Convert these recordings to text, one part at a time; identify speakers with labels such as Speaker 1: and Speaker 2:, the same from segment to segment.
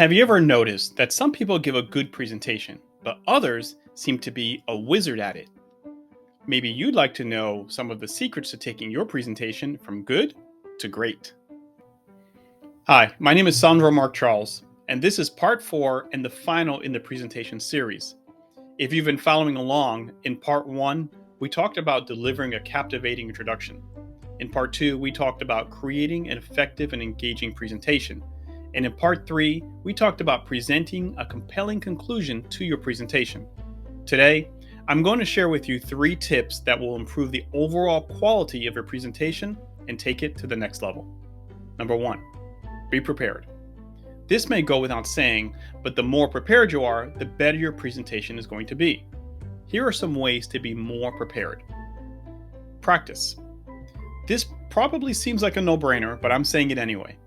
Speaker 1: Have you ever noticed that some people give a good presentation, but others seem to be a wizard at it? Maybe you'd like to know some of the secrets to taking your presentation from good to great. Hi, my name is Sandro Marc-Charles, and this is part 4 and the final in the presentation series. If you've been following along, in part 1, we talked about delivering a captivating introduction. In part 2, we talked about creating an effective and engaging presentation. And in part 3, we talked about presenting a compelling conclusion to your presentation. Today, I'm going to share with you 3 tips that will improve the overall quality of your presentation and take it to the next level. Number 1, be prepared. This may go without saying, but the more prepared you are, the better your presentation is going to be. Here are some ways to be more prepared. Practice. This probably seems like a no-brainer, but I'm saying it anyway.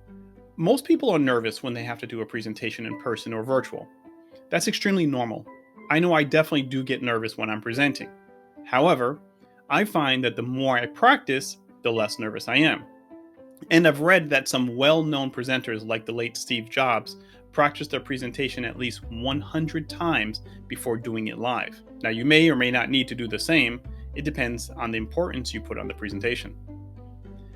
Speaker 1: Most people are nervous when they have to do a presentation in person or virtual. That's extremely normal. I know I definitely do get nervous when I'm presenting. However, I find that the more I practice, the less nervous I am. And I've read that some well-known presenters like the late Steve Jobs practiced their presentation at least 100 times before doing it live. Now, you may or may not need to do the same. It depends on the importance you put on the presentation.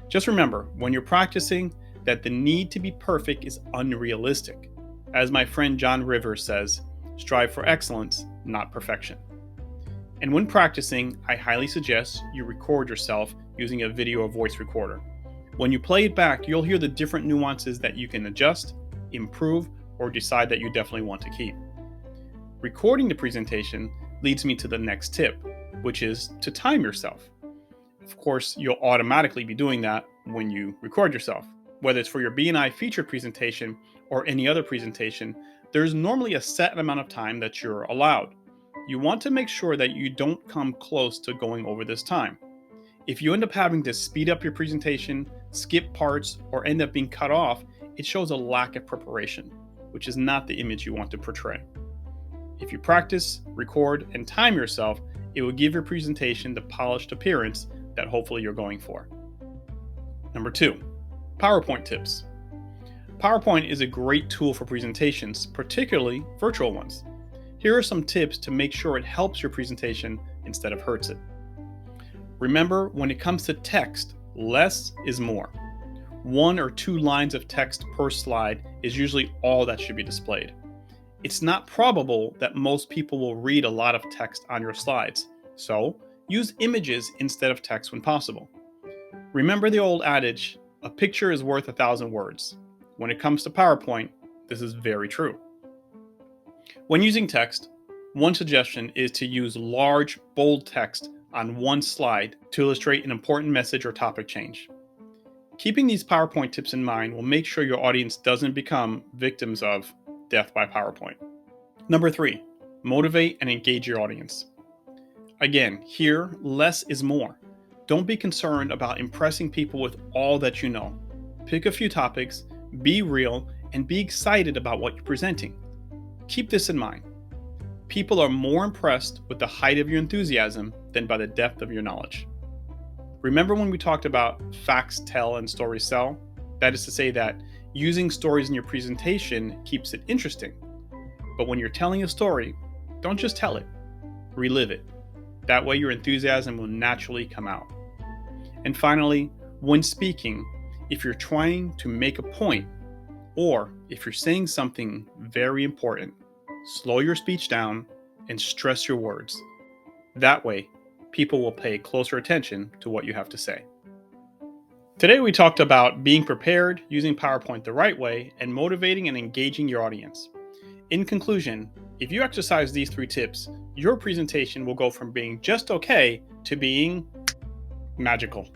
Speaker 1: Just remember, when you're practicing, that the need to be perfect is unrealistic. As my friend John Rivers says, strive for excellence, not perfection. And when practicing, I highly suggest you record yourself using a video or voice recorder. When you play it back, you'll hear the different nuances that you can adjust, improve, or decide that you definitely want to keep. Recording the presentation leads me to the next tip, which is to time yourself. Of course, you'll automatically be doing that when you record yourself. Whether it's for your BNI feature presentation or any other presentation, there's normally a set amount of time that you're allowed. You want to make sure that you don't come close to going over this time. If you end up having to speed up your presentation, skip parts, or end up being cut off, it shows a lack of preparation, which is not the image you want to portray. If you practice, record, and time yourself, it will give your presentation the polished appearance that hopefully you're going for. Number 2. PowerPoint tips. PowerPoint is a great tool for presentations, particularly virtual ones. Here are some tips to make sure it helps your presentation instead of hurts it. Remember, when it comes to text, less is more. 1 or 2 lines of text per slide is usually all that should be displayed. It's not probable that most people will read a lot of text on your slides, so use images instead of text when possible. Remember the old adage, a picture is worth 1,000 words. When it comes to PowerPoint, this is very true. When using text, one suggestion is to use large, bold text on one slide to illustrate an important message or topic change. Keeping these PowerPoint tips in mind will make sure your audience doesn't become victims of death by PowerPoint. Number 3, motivate and engage your audience. Again, here, less is more. Don't be concerned about impressing people with all that you know. Pick a few topics, be real, and be excited about what you're presenting. Keep this in mind. People are more impressed with the height of your enthusiasm than by the depth of your knowledge. Remember when we talked about facts tell and stories sell? That is to say that using stories in your presentation keeps it interesting. But when you're telling a story, don't just tell it, relive it. That way your enthusiasm will naturally come out. And finally, when speaking, if you're trying to make a point, or if you're saying something very important, slow your speech down and stress your words. That way, people will pay closer attention to what you have to say. Today we talked about being prepared, using PowerPoint the right way, and motivating and engaging your audience. In conclusion, if you exercise these 3 tips, your presentation will go from being just okay to being magical.